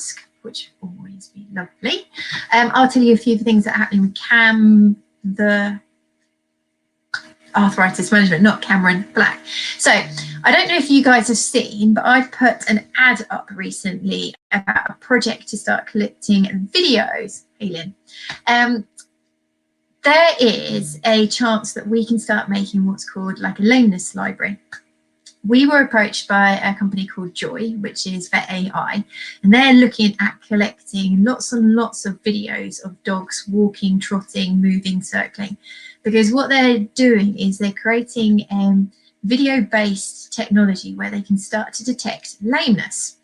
ask, which will always be lovely. I'll tell you a few things that are happening with Cam, the arthritis management, not Cameron Black. So I don't know if you guys have seen, but I've put an ad up recently about a project to start collecting videos. Hey, Lynn. There is a chance that we can start making what's called like a lameness library. We were approached by a company called Joy, which is Vet AI, and they're looking at collecting lots and lots of videos of dogs walking, trotting, moving, circling, because what they're doing is they're creating video-based technology where they can start to detect lameness.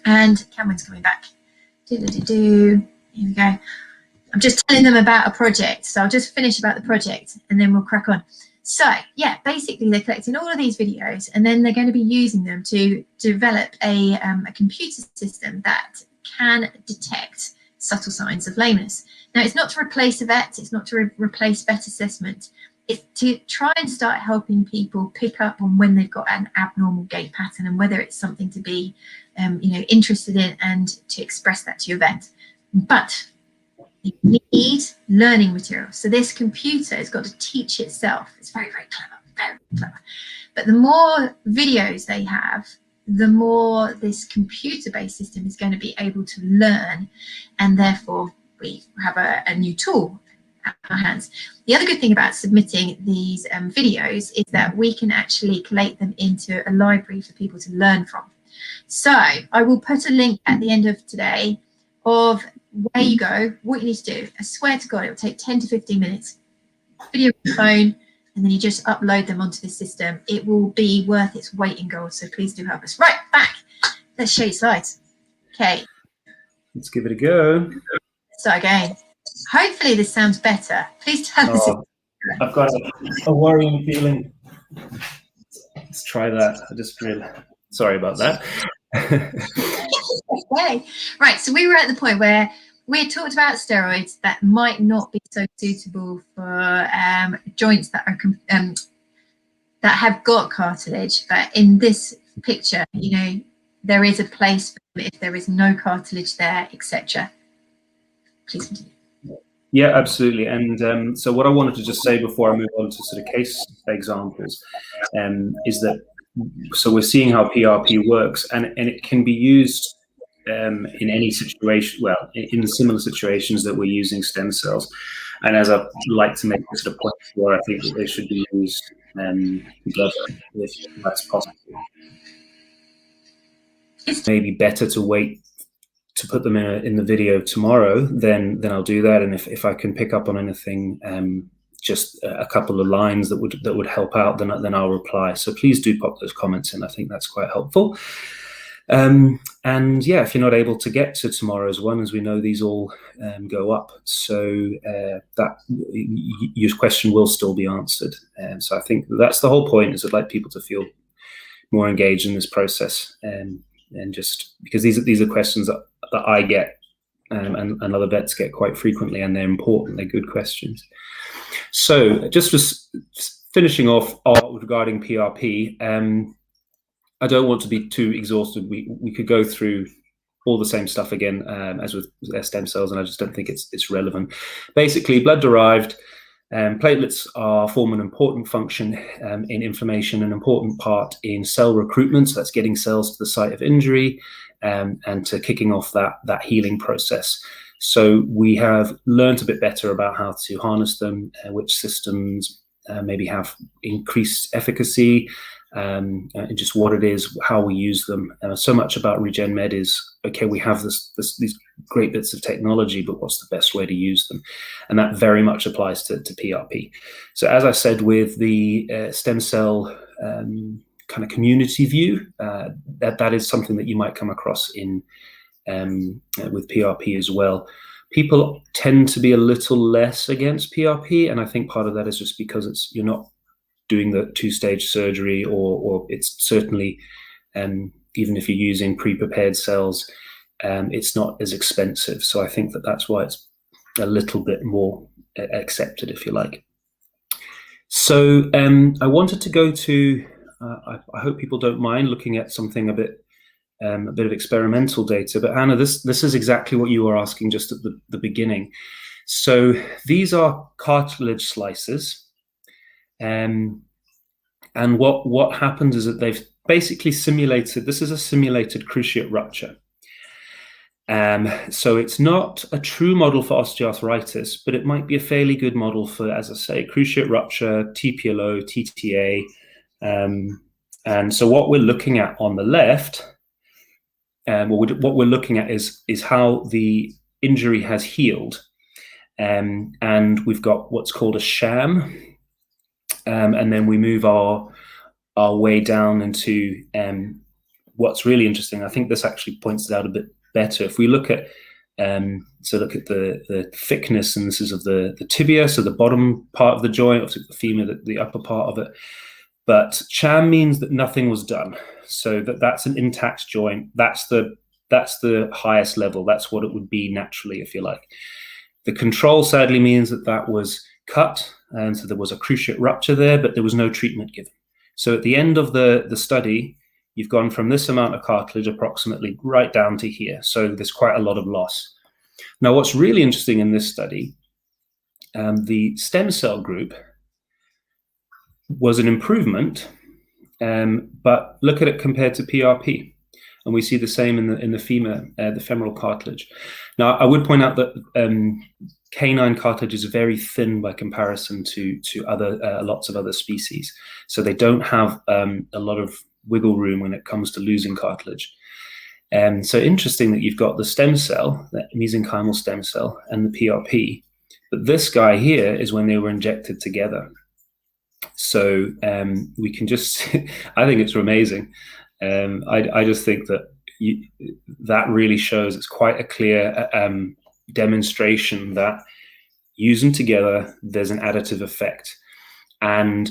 And Cameron's coming back. Here we go. I'm just telling them about a project, so I'll just finish about the project and then we'll crack on. So yeah, basically they're collecting all of these videos and then they're going to be using them to develop a computer system that can detect subtle signs of lameness. Now, it's not to replace a vet, it's not to replace vet assessment, it's to try and start helping people pick up on when they've got an abnormal gait pattern and whether it's something to be interested in and to express that to your vet. But you need learning material. So this computer has got to teach itself. It's very, very clever, very clever. But the more videos they have, the more this computer-based system is going to be able to learn, and therefore we have a new tool at our hands. The other good thing about submitting these videos is that we can actually collate them into a library for people to learn from. So I will put a link at the end of today of where you go, what you need to do. I swear to God, it will take 10 to 15 minutes. Video on your phone, and then you just upload them onto the system. It will be worth its weight in gold, so please do help us. Right, back. Let's show you slides. Okay. Let's give it a go. Start again. Hopefully this sounds better. Please tell us. I've got a worrying feeling. Let's try that. I just realized. Sorry about that. Okay. Right, so we were at the point where we had talked about steroids that might not be so suitable for joints that are that have got cartilage, but in this picture, there is a place for them if there is no cartilage there, etc. Please continue. Yeah, absolutely. And so what I wanted to just say before I move on to sort of case examples is that, so we're seeing how PRP works, and it can be used in any situation, well, in similar situations that we're using stem cells. And as I like to make this a point where I think that they should be used together if that's possible. It's maybe better to wait to put them in the video tomorrow, then I'll do that. And if I can pick up on anything, just a couple of lines that would help out, then I'll reply. So please do pop those comments in. I think that's quite helpful. And yeah, if you're not able to get to tomorrow's one, as we know, these all go up, so that your question will still be answered. So I think that's the whole point, is I'd like people to feel more engaged in this process, and just because these are questions that I get and other vets get quite frequently, and they're important, they're good questions. So just finishing off regarding PRP, I don't want to be too exhausted. We could go through all the same stuff again as with stem cells, and I just don't think it's relevant. Basically, blood-derived platelets form an important function in inflammation, an important part in cell recruitment, so that's getting cells to the site of injury and to kicking off that healing process. So we have learned a bit better about how to harness them, which systems maybe have increased efficacy, and just what it is, how we use them. So much about Regen Med is, okay, we have these great bits of technology, but what's the best way to use them? And that very much applies to PRP. So as I said, with the stem cell kind of community view, that is something that you might come across in with PRP as well. People tend to be a little less against PRP, and I think part of that is just because you're not doing the two-stage surgery, or it's certainly, even if you're using pre-prepared cells, it's not as expensive. So I think that's why it's a little bit more accepted, if you like. So I wanted to go to, I hope people don't mind looking at something a bit a bit of experimental data. But Hannah, this is exactly what you were asking just at the beginning. So these are cartilage slices. And what happens is that they've basically simulated, this is a simulated cruciate rupture. So it's not a true model for osteoarthritis, but it might be a fairly good model for, as I say, cruciate rupture, TPLO, TTA. And so what we're looking at on the left, what we're looking at is how the injury has healed. And we've got what's called a sham. And then we move our way down into what's really interesting. I think this actually points it out a bit better. If we look at look at the thickness, and this is of the tibia, so the bottom part of the joint, obviously the femur, the upper part of it. But sham means that nothing was done, so that's an intact joint. That's the highest level. That's what it would be naturally, if you like. The control sadly means that was cut, and so there was a cruciate rupture there, but there was no treatment given. So at the end of the study, you've gone from this amount of cartilage approximately right down to here. So there's quite a lot of loss. Now, what's really interesting in this study, the stem cell group was an improvement, but look at it compared to PRP. And we see the same in the femur, the femoral cartilage. Now, I would point out that canine cartilage is very thin by comparison to other lots of other species. So they don't have a lot of wiggle room when it comes to losing cartilage. So interesting that you've got the stem cell, the mesenchymal stem cell, and the PRP. But this guy here is when they were injected together. So we can just, I think it's amazing. I just think that that really shows, it's quite a clear demonstration that use them together, there's an additive effect. And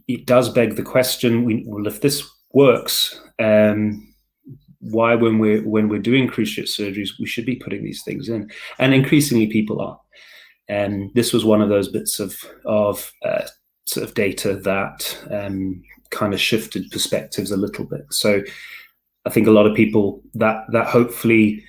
it does beg the question, well, if this works, why when we're doing cruciate surgeries, we should be putting these things in? And increasingly people are. And this was one of those bits of sort of data that kind of shifted perspectives a little bit. So I think a lot of people, that hopefully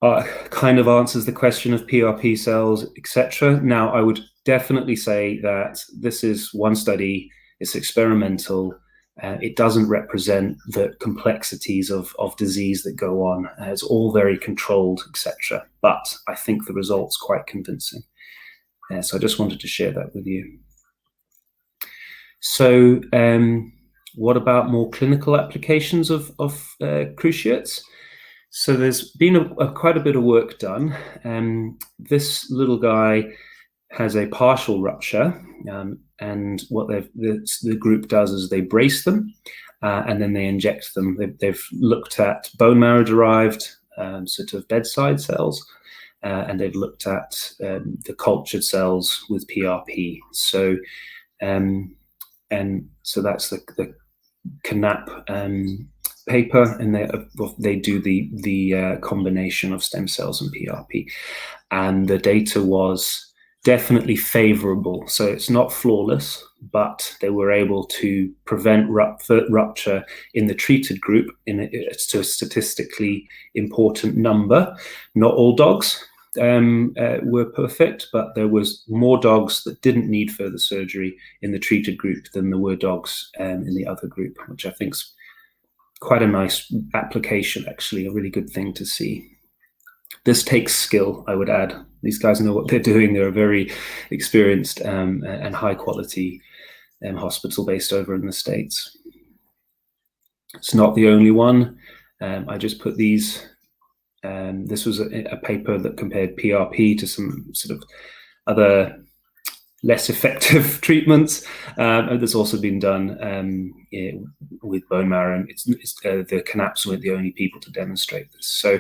kind of answers the question of PRP cells, etc. Now, I would definitely say that this is one study, it's experimental, it doesn't represent the complexities of disease that go on. It's all very controlled, etc. But I think the result's quite convincing. So I just wanted to share that with you. So what about more clinical applications of cruciates? So there's been quite a bit of work done. This little guy has a partial rupture, and what the group does is they brace them and then they inject them. They've looked at bone marrow derived sort of bedside cells, and they've looked at the cultured cells with PRP. So and so that's the Knapp paper, and they do the combination of stem cells and PRP, and the data was definitely favorable. So it's not flawless, but they were able to prevent rupture in the treated group to a statistically important number. Not all dogs were perfect, but there was more dogs that didn't need further surgery in the treated group than there were dogs in the other group, which I think is quite a nice application, actually, a really good thing to see. This takes skill, I would add. These guys know what they're doing. They're a very experienced and high quality hospital based over in the States. It's not the only one. I just put these. This was a paper that compared PRP to some sort of other less effective treatments. There's also been done with bone marrow. And the Knapps weren't the only people to demonstrate this. So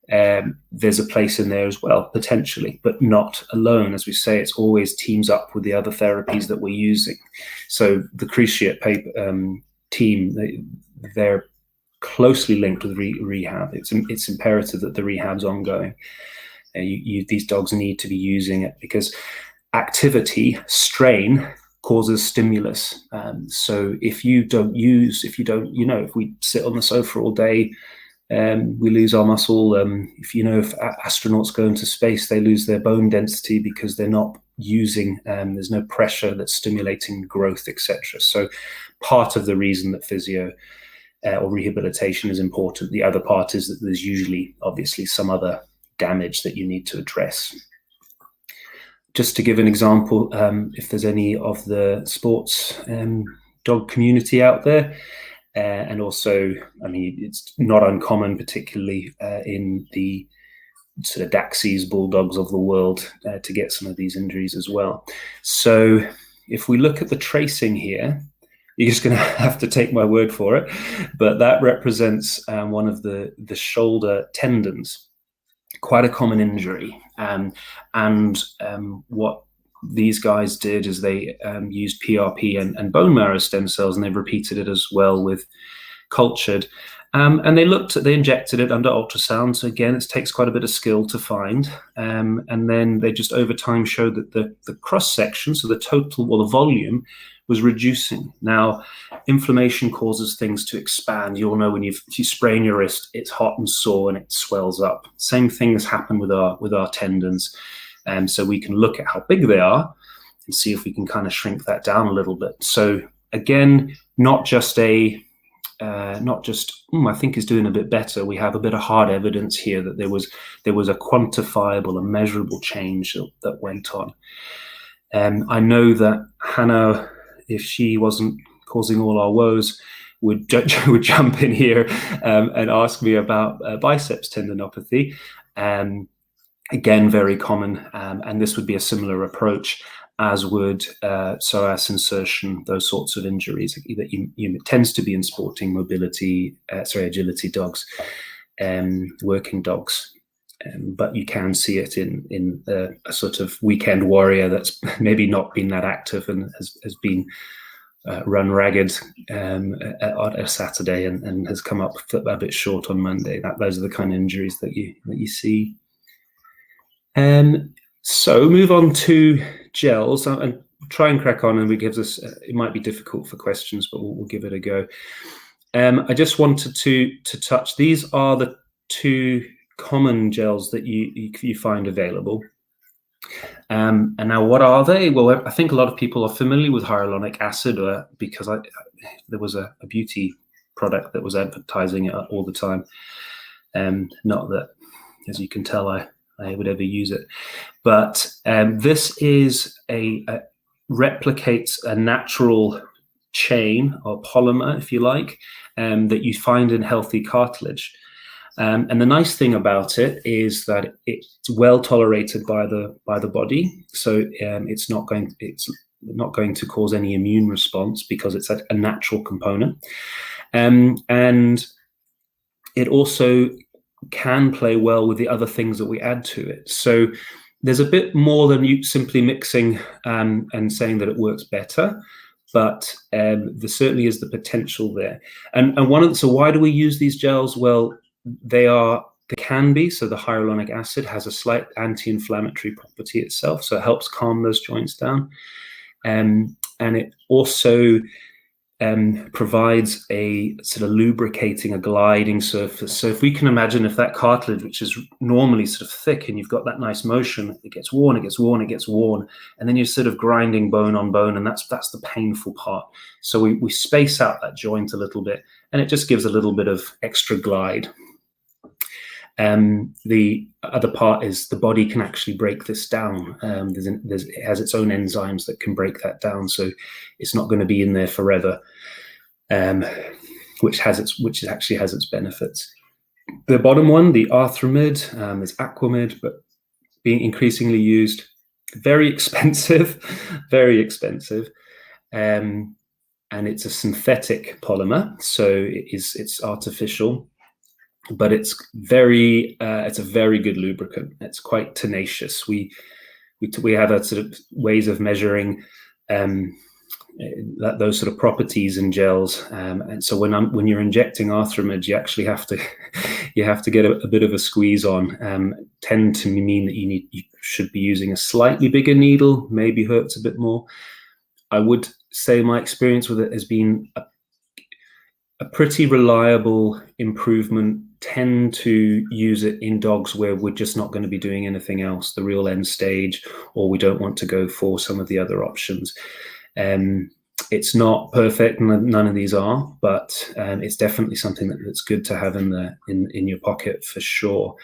there's a place in there as well, potentially, but not alone. As we say, it's always teams up with the other therapies that we're using. So the Cruciate team, they're closely linked with rehab. It's imperative that the rehab's ongoing. These dogs need to be using it because activity, strain, causes stimulus. So if we sit on the sofa all day, we lose our muscle. If astronauts go into space, they lose their bone density because they're not using, there's no pressure that's stimulating growth, etc. So part of the reason that physio or rehabilitation is important, the other part is that there's usually obviously some other damage that you need to address. Just to give an example, if there's any of the sports dog community out there, and also, I mean, it's not uncommon, particularly in the sort of Daxies, bulldogs of the world, to get some of these injuries as well. So if we look at the tracing here, you're just going to have to take my word for it, but that represents one of the shoulder tendons, quite a common injury. What these guys did is they used PRP and bone marrow stem cells, and they've repeated it as well with cultured. And they injected it under ultrasound. So again, it takes quite a bit of skill to find. And then they just over time showed that the cross section, so the total or the volume, was reducing. Now, inflammation causes things to expand. You'll know when if you sprain your wrist, it's hot and sore and it swells up. Same thing has happened with our tendons. So we can look at how big they are and see if we can kind of shrink that down a little bit. So again, not just I think is doing a bit better. We have a bit of hard evidence here that there was a quantifiable and measurable change that went on. I know that Hannah, if she wasn't causing all our woes, would jump in here and ask me about biceps tendinopathy. Again, very common, and this would be a similar approach, as would psoas insertion, those sorts of injuries that it tends to be in sporting agility dogs, working dogs. But you can see it in a sort of weekend warrior that's maybe not been that active and has been run ragged on a Saturday and has come up a bit short on Monday. Those are the kind of injuries that you see. So move on to gels and try and crack on, and it might be difficult for questions, but we'll give it a go. I just wanted to touch, these are the two common gels that you find available. And now what are they? Well, I think a lot of people are familiar with hyaluronic acid because there was a beauty product that was advertising it all the time. Not that, as you can tell, I would ever use it, but this is replicates a natural chain or polymer, if you like, that you find in healthy cartilage. And the nice thing about it is that it's well tolerated by the body, so it's not going to cause any immune response because it's a natural component, and it also can play well with the other things that we add to it. So there's a bit more than you simply mixing and saying that it works better, but there certainly is the potential there. And so why do we use these gels? Well, they can be. So the hyaluronic acid has a slight anti-inflammatory property itself, so it helps calm those joints down, and it also provides a sort of lubricating, a gliding surface. So if we can imagine if that cartilage, which is normally sort of thick, and you've got that nice motion, it gets worn, it gets worn, it gets worn, and then you're sort of grinding bone on bone, and that's the painful part. So we space out that joint a little bit, and it just gives a little bit of extra glide. The other part is the body can actually break this down. It has its own enzymes that can break that down, so it's not going to be in there forever, which actually has its benefits. The bottom one, the Arthrimid, is Aquamid, but being increasingly used. Very expensive, very expensive, and it's a synthetic polymer, so it's artificial. But it's a very good lubricant. It's quite tenacious. We have a sort of ways of measuring those sort of properties in gels, and so when you're injecting Arthrimid, you actually have to get a bit of a squeeze on. Tend to mean that you should be using a slightly bigger needle, maybe hurts a bit more. I would say my experience with it has been a pretty reliable improvement. Tend to use it in dogs where we're just not going to be doing anything else, the real end stage, or we don't want to go for some of the other options. It's not perfect, none of these are, but it's definitely something that's good to have in your pocket for sure.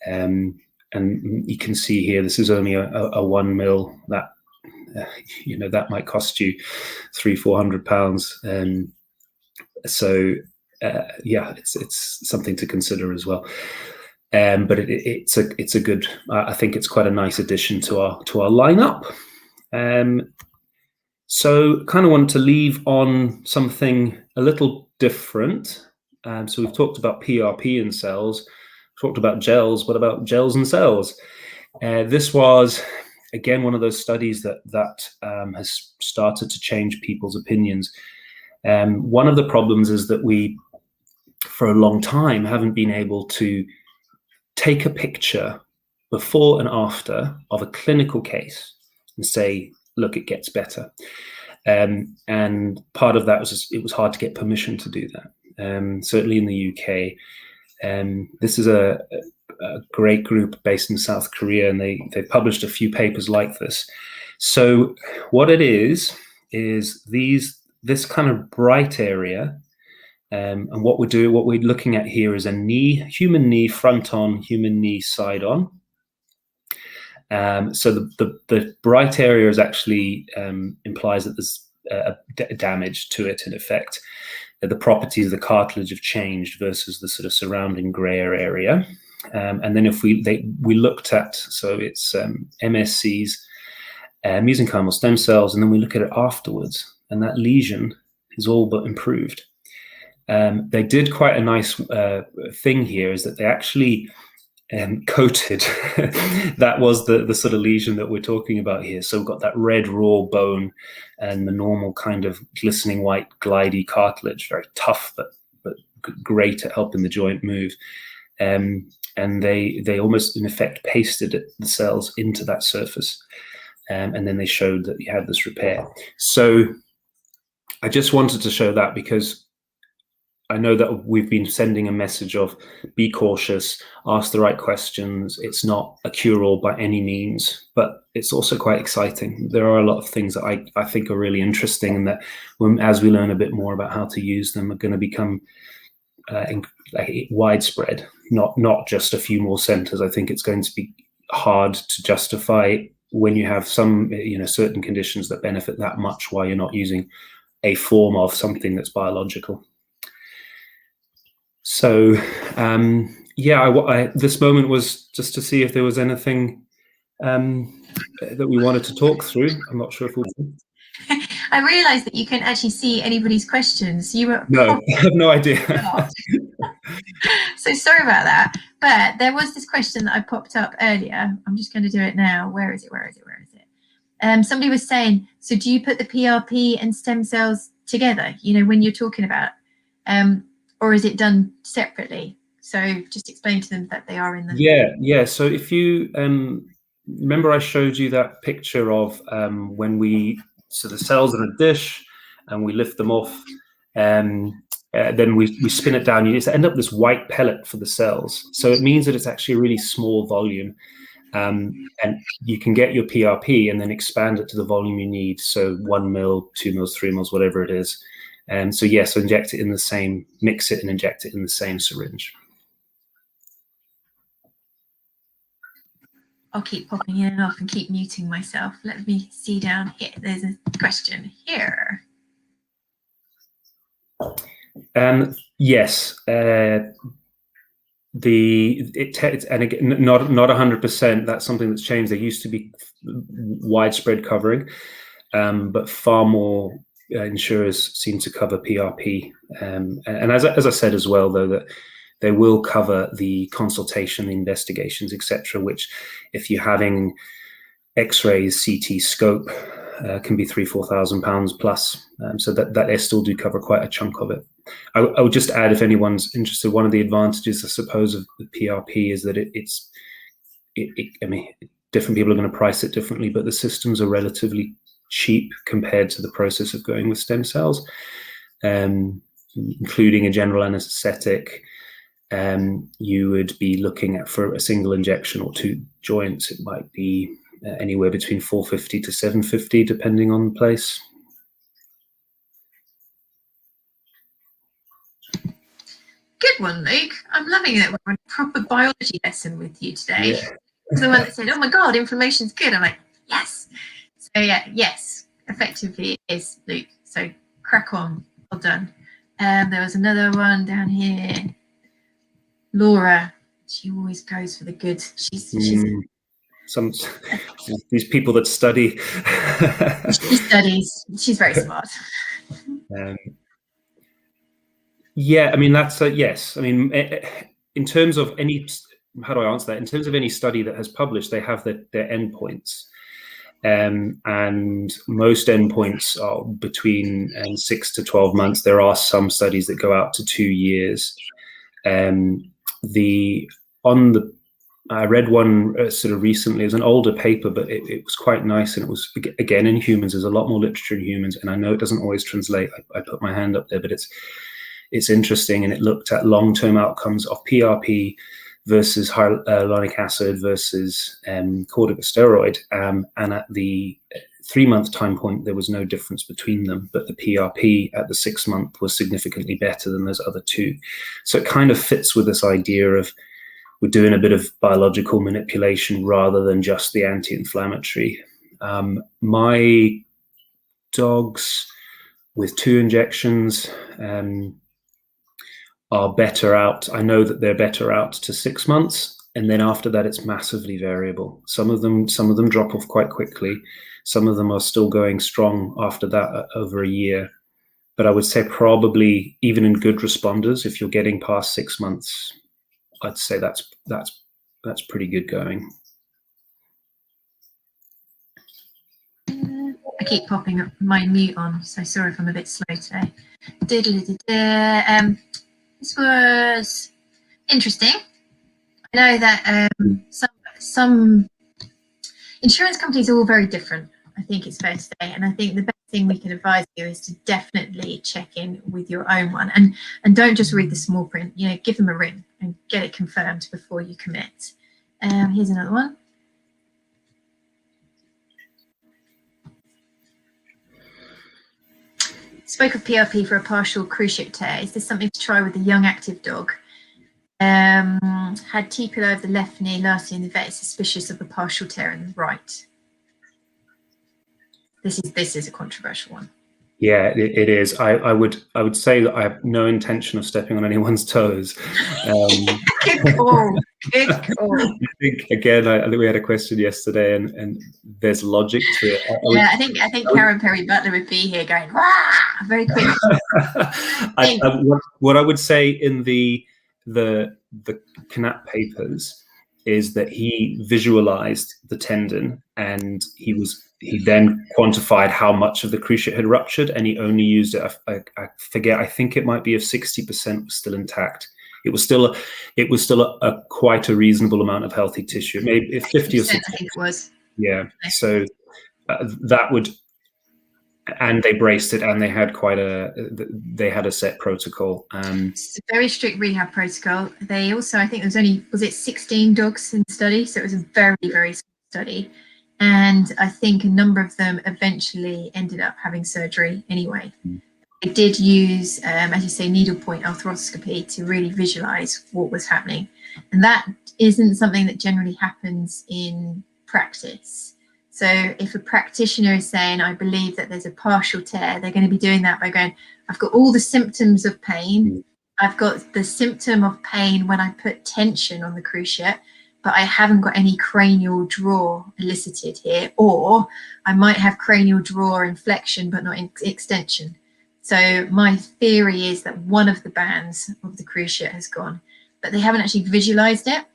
And you can see here, this is only a 1 mil. That that might cost you £300-400. So yeah, it's something to consider as well. But it's a good. I think it's quite a nice addition to our lineup. So kind of wanted to leave on something a little different. So we've talked about PRP and cells, talked about gels. What about gels and cells? This was, again, one of those studies that has started to change people's opinions. One of the problems is that we, for a long time, haven't been able to take a picture before and after of a clinical case and say, look, it gets better. And part of that was it was hard to get permission to do that. Certainly in the UK, this is a great group based in South Korea, and they've published a few papers like this. So what it is this kind of bright area, and what we're looking at here is a knee, human knee front on, human knee side on. So the bright area is actually implies that there's damage to it. In effect, the properties of the cartilage have changed versus the sort of surrounding grayer area. And then if we looked at, so it's MSCs, mesenchymal stem cells, and then we look at it afterwards, and that lesion is all but improved. They did quite a nice thing here, is that they actually coated that was the sort of lesion that we're talking about here. So we've got that red raw bone and the normal kind of glistening white glidy cartilage, very tough but great at helping the joint move. And they almost in effect pasted the cells into that surface, and then they showed that you had this repair. So I just wanted to show that because I know that we've been sending a message of be cautious, ask the right questions. It's not a cure-all by any means, but it's also quite exciting. There are a lot of things that I think are really interesting, and that as we learn a bit more about how to use them, are going to become widespread, not just a few more centers. I think it's going to be hard to justify when you have some certain conditions that benefit that much, why you're not using a form of something that's biological. So this moment was just to see if there was anything that we wanted to talk through. I'm not sure if we'll... I realised that you couldn't actually see anybody's questions. You were no, I have no idea. So sorry about that. But there was this question that I popped up earlier. I'm just going to do it now. Where is it? Somebody was saying, so do you put the PRP and stem cells together, when you're talking about, or is it done separately? So just explain to them that they are in the... Yeah. So if you remember, I showed you that picture of so the cells in a dish, and we lift them off, then we spin it down. You just end up with this white pellet for the cells. So it means that it's actually a really small volume, and you can get your PRP and then expand it to the volume you need. So 1 mil, 2 mils, 3 mils, whatever it is. So inject it in the same, mix it and inject it in the same syringe. I'll keep popping in and off and keep muting myself. Let me see down here. There's a question here. Yes. And again, not 100%. That's something that's changed. There used to be widespread covering, but far more insurers seem to cover PRP. And as I said as well, though, that they will cover the consultation, the investigations, etc., which if you're having X-rays, CT, scope, can be £3,000-4,000 plus. So that they still do cover quite a chunk of it. I would just add, if anyone's interested, one of the advantages, I suppose, of the PRP is that I mean, different people are going to price it differently, but the systems are relatively cheap compared to the process of going with stem cells, including a general anesthetic. You would be looking at, for a single injection or 2 joints, it might be anywhere between $450 to $750, depending on the place. Good one, Luke. I'm loving it. We're on a proper biology lesson with you today. Yeah. The one that said, "Oh my God, inflammation's good." I'm like, yes. So yeah, yes, effectively it is, Luke. So crack on. Well done. There was another one down here. Laura, she always goes for the good. She's these people that study. She studies. She's very smart. Yeah, I mean, that's a yes. I mean, in terms of any, how do I answer that? In terms of any study that has published, they have their endpoints. And most endpoints are between 6 to 12 months. There are some studies that go out to 2 years. I read one sort of recently. It was an older paper, but it was quite nice, and it was, again, in humans. There's a lot more literature in humans, and I know it doesn't always translate. I put my hand up there, but it's interesting, and it looked at long-term outcomes of PRP versus hyaluronic acid versus corticosteroid, and at the 3-month time point, there was no difference between them, but the PRP at the 6-month was significantly better than those other 2. So it kind of fits with this idea of we're doing a bit of biological manipulation rather than just the anti-inflammatory. My dogs with 2 injections are better out. I know that they're better out to 6 months, and then after that, it's massively variable. Some of them drop off quite quickly. Some of them are still going strong after that over a year. But I would say probably even in good responders, if you're getting past 6 months, I'd say that's pretty good going. I keep popping up my mute on, so sorry if I'm a bit slow today. This was interesting. I know that some insurance companies are all very different. I think it's fair to say, and I think the best thing we can advise you is to definitely check in with your own one, and don't just read the small print. You know, give them a ring and get it confirmed before you commit. Here's another one. Spoke of PRP for a partial cruciate tear. Is this something to try with a young active dog? Had T-pillow of the left knee last year, and the vet is suspicious of a partial tear in the right. This is a controversial one. Yeah, it is. I would say that I have no intention of stepping on anyone's toes. Good call. Good call. I think we had a question yesterday, and there's logic to it. I think Karen Perry Butler would be here going, "Wah!" very quickly. What I would say in the Knapp papers is that he visualized the tendon, and he then quantified how much of the cruciate had ruptured, and he only used it. I forget. I think it might be if 60% was still intact. It was still a quite a reasonable amount of healthy tissue. Maybe if 50 or 60. I think it was. Yeah. So that would, and they braced it, and they had a set protocol. It's a very strict rehab protocol. They also, I think there was it 16 dogs in the study, so it was a very, very small study. And I think a number of them eventually ended up having surgery anyway. They did use, as you say, needlepoint arthroscopy to really visualize what was happening. And that isn't something that generally happens in practice. So if a practitioner is saying, I believe that there's a partial tear, they're going to be doing that by going, I've got all the symptoms of pain. I've got the symptom of pain when I put tension on the cruciate, but I haven't got any cranial draw elicited here, or I might have cranial draw or inflection, but not extension. So my theory is that one of the bands of the cruciate has gone, but they haven't actually visualized it.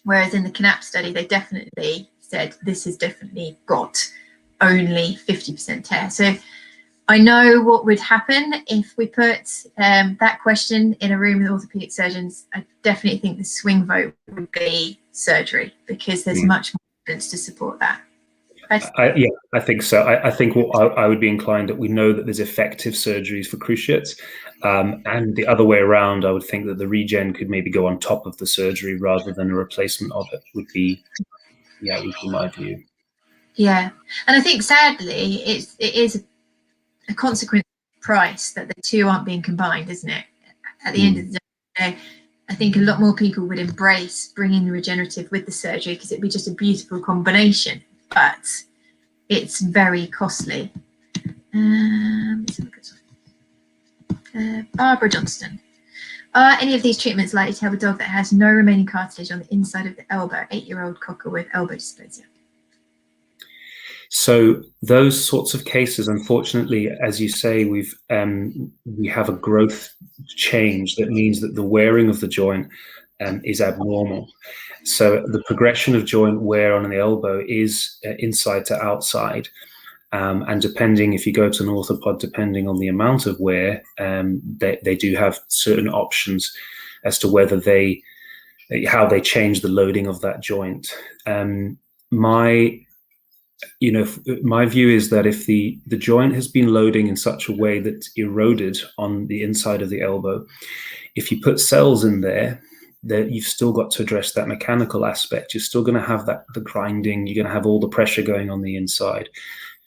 Whereas in the Knapp study, they definitely said this has definitely got only 50% tear. So I know what would happen if we put that question in a room with orthopedic surgeons. I definitely think the swing vote would be surgery, because there's much more evidence to support that. Yeah, I think so. I think I would be inclined that we know that there's effective surgeries for cruciates, and the other way around, I would think that the regen could maybe go on top of the surgery rather than a replacement of it. Would be my view. Yeah, and I think sadly it is a consequence of price that the two aren't being combined, isn't it? At the end of the day, I think a lot more people would embrace bringing the regenerative with the surgery because it'd be just a beautiful combination, but it's very costly. Barbara Johnston. Are any of these treatments likely to help a dog that has no remaining cartilage on the inside of the elbow, 8-year-old cocker with elbow dysplasia? So those sorts of cases, unfortunately, as you say, we have a growth change that means that the wearing of the joint is abnormal. So the progression of joint wear on the elbow is inside to outside. And depending, if you go to an orthopod, depending on the amount of wear, they do have certain options as to whether how they change the loading of that joint. My view is that if the joint has been loading in such a way that's eroded on the inside of the elbow, if you put cells in there, that you've still got to address that mechanical aspect. You're still going to have the grinding. You're going to have all the pressure going on the inside.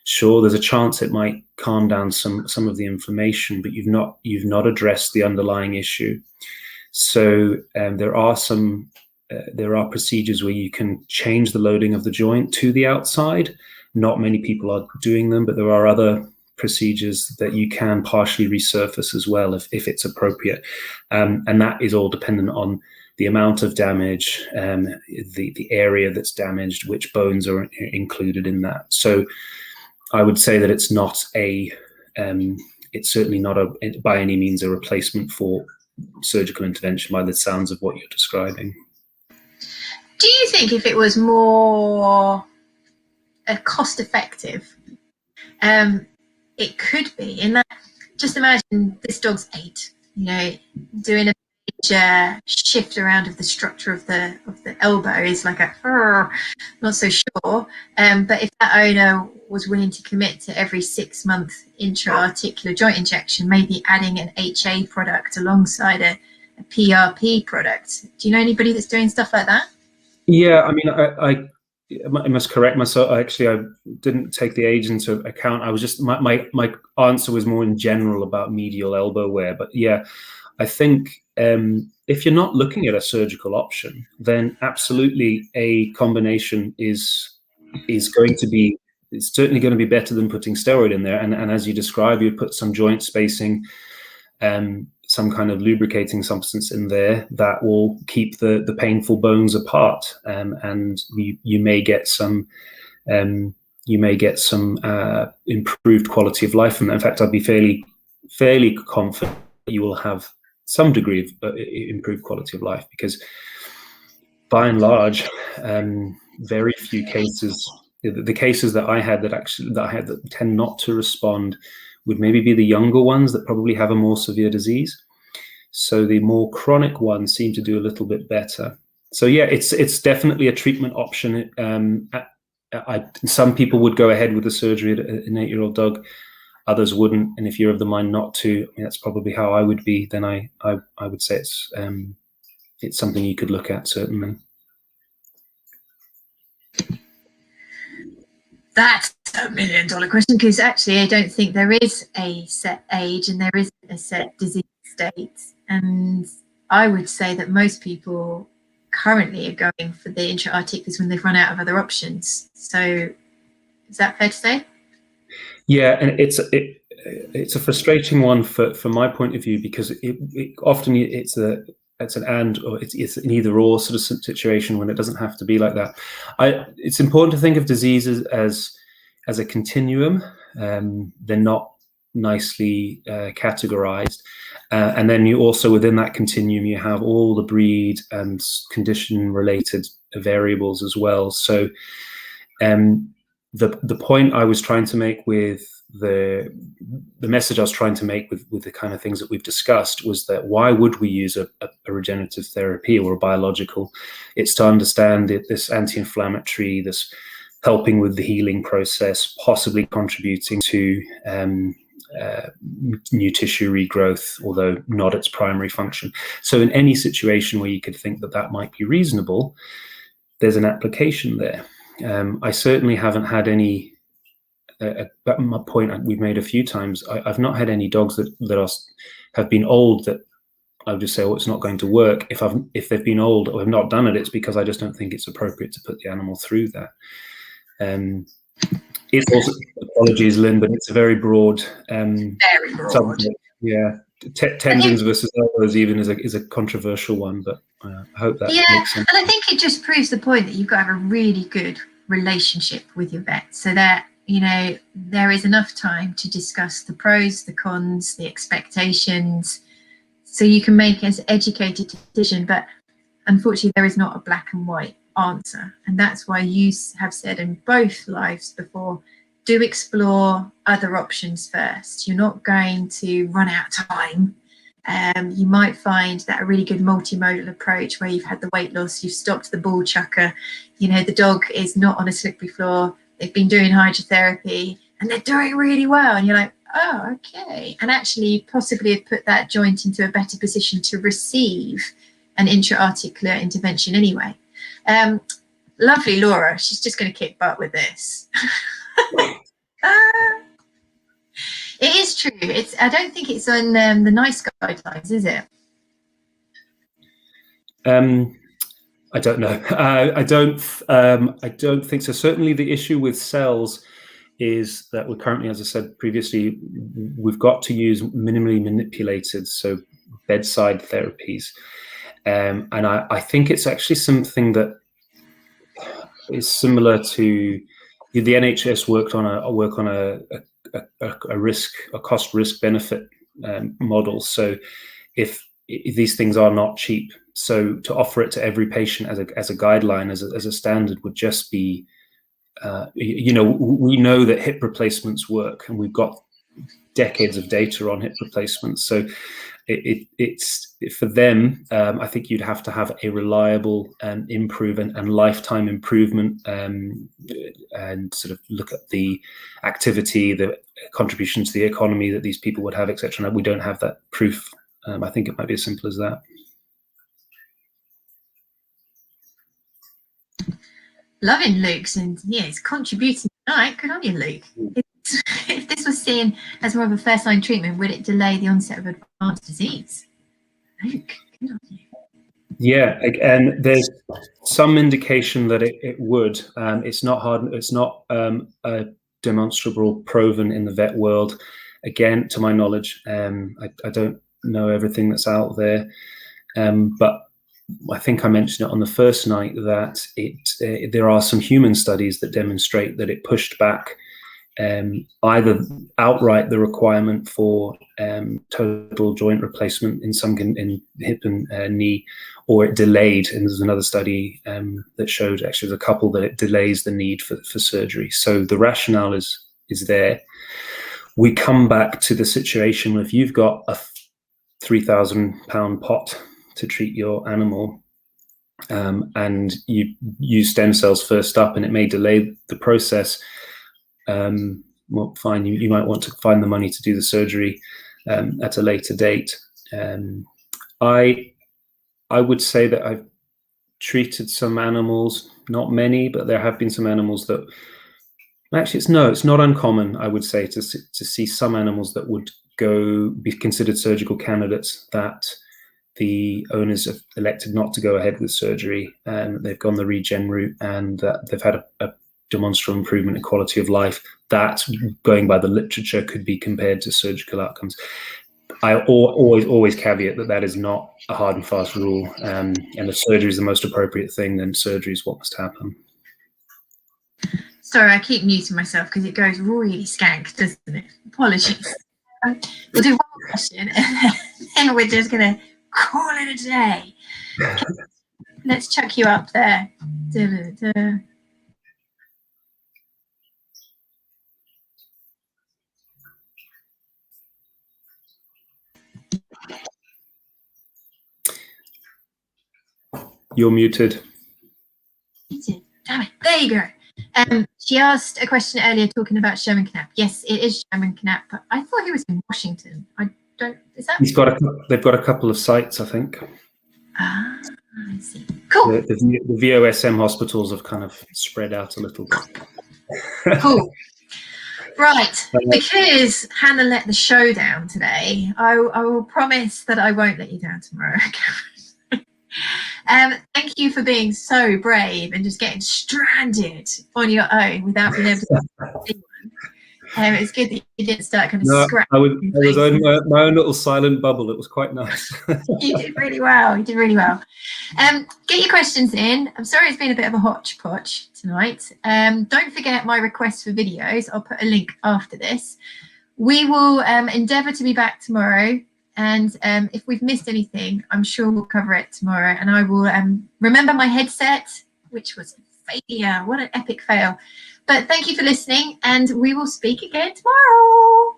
Sure, there's a chance it might calm down some of the inflammation, but you've not addressed the underlying issue. So there are procedures where you can change the loading of the joint to the outside. Not many people are doing them, but there are other procedures that you can partially resurface as well if it's appropriate. And that is all dependent on the amount of damage, the area that's damaged, which bones are included in that. So I would say that it's certainly not by any means a replacement for surgical intervention by the sounds of what you're describing. Do you think if it was more cost effective, it could be in that, just imagine this dog's 8, doing a major shift around of the structure of the elbow is like not so sure. But if that owner was willing to commit to every 6-month intra-articular joint injection, maybe adding an HA product alongside a PRP product. Do you know anybody that's doing stuff like that? Yeah, I mean, I must correct myself. Actually, I didn't take the age into account. I was just my answer was more in general about medial elbow wear. But yeah, I think if you're not looking at a surgical option, then absolutely a combination is going to be. It's certainly going to be better than putting steroid in there. And as you describe, you put some joint spacing, some kind of lubricating substance in there that will keep the painful bones apart, and you may get some improved quality of life from that. In fact, I'd be fairly confident that you will have some degree of improved quality of life, because by and large, very few cases. The cases that I had that tend not to respond would maybe be the younger ones that probably have a more severe disease. So the more chronic ones seem to do a little bit better. So yeah, it's definitely a treatment option. Some people would go ahead with the surgery at an 8-year-old dog, others wouldn't. And if you're of the mind not to, I mean, that's probably how I would be. Then I would say it's something you could look at, certainly. That's $1 million question, because actually I don't think there is a set age and there isn't a set disease state. And I would say that most people currently are going for the intra-articulars when they've run out of other options. So is that fair to say? Yeah, and it's a frustrating one from my point of view, because often it's an and, or it's an either or sort of situation when it doesn't have to be like that. It's important to think of diseases as a continuum. They're not nicely categorized. And then you also, within that continuum, you have all the breed and condition related variables as well. So the point I was trying to make with the message I was trying to make with the kind of things that we've discussed was that why would we use a regenerative therapy or a biological? It's to understand this anti-inflammatory, this helping with the healing process, possibly contributing to new tissue regrowth, although not its primary function. So in any situation where you could think that that might be reasonable, there's an application there. I certainly haven't had any, my point we've made a few times, I've not had any dogs that have been old that I would just say, oh, it's not going to work. If they've been old or have not done it, it's because I just don't think it's appropriate to put the animal through that. It's also, apologies, Lynn, but it's a very broad. Very broad. Subject. Yeah, tendons versus elbows even is a controversial one, but I hope that makes sense. And I think it just proves the point that you've got to have a really good relationship with your vet, so that there is enough time to discuss the pros, the cons, the expectations, so you can make an educated decision. But unfortunately, there is not a black and white answer, and that's why you have said in both lives before, do explore other options first. You're not going to run out of time. You might find that a really good multimodal approach where you've had the weight loss, you've stopped the ball chucker, the dog is not on a slippery floor, they've been doing hydrotherapy and they're doing really well, and you're like, oh, okay, and actually possibly have put that joint into a better position to receive an intra-articular intervention anyway. Lovely Laura, she's just going to kick butt with this. It is true. I don't think it's on the NICE guidelines, is it? I don't know. I don't think so. Certainly, the issue with cells is that we're currently, as I said previously, we've got to use minimally manipulated, so bedside therapies, and I think it's actually something that is similar to the NHS work on a cost risk benefit model. So if these things are not cheap, so to offer it to every patient as a guideline, as a standard, would just be, we know that hip replacements work, and we've got decades of data on hip replacements. So it's for them. I think you'd have to have a reliable improvement and lifetime improvement, and sort of look at the activity, the contribution to the economy that these people would have, etc. We don't have that proof. I think it might be as simple as that. Loving Luke's, and it's contributing tonight. Good on you, Luke. If this was seen as more of a first-line treatment, would it delay the onset of advanced disease? Luke, good on you. Yeah, and there's some indication that it would. It's not hard. It's not a demonstrable proven in the vet world. Again, to my knowledge, I don't know everything that's out there, but I think I mentioned it on the first night that there are some human studies that demonstrate that it pushed back either outright the requirement for total joint replacement in hip and knee, or it delayed. And there's another study that showed, actually there's a couple, that it delays the need for surgery. So the rationale is there. We come back to the situation where if you've got a £3,000 pot to treat your animal, and you use stem cells first up, and it may delay the process, well, fine, you might want to find the money to do the surgery at a later date. I would say that I've treated some animals, not many, but there have been some animals that actually it's not uncommon, I would say, to see some animals that would be considered surgical candidates that the owners have elected not to go ahead with surgery, and they've gone the regen route, and they've had a demonstrable improvement in quality of life that, going by the literature, could be compared to surgical outcomes. I always caveat that is not a hard and fast rule, and if surgery is the most appropriate thing, then surgery is what must happen. Sorry, I keep muting myself because it goes really skank, doesn't it? Apologies. We'll do one more question, and then we're just going to call it a day. Okay. Let's chuck you up there. You're muted. Damn it. There you go. She asked a question earlier talking about Sherman Knapp. Yes, it is Sherman Knapp, but I thought he was in Washington. Is that? They've got a couple of sites, I think. Ah, I see. Cool. The VOSM hospitals have kind of spread out a little bit. Cool. Right, because Hannah let the show down today, I will promise that I won't let you down tomorrow. Thank you for being so brave and just getting stranded on your own without being able to see anyone. It's good that you didn't start kind of scratching. I was in my own little silent bubble. It was quite nice. You did really well. You did really well. Get your questions in. I'm sorry it's been a bit of a hodgepodge tonight. Don't forget my request for videos. I'll put a link after this. We will endeavour to be back tomorrow. And if we've missed anything, I'm sure we'll cover it tomorrow. And I will remember my headset, which was a failure. What an epic fail. But thank you for listening, and we will speak again tomorrow.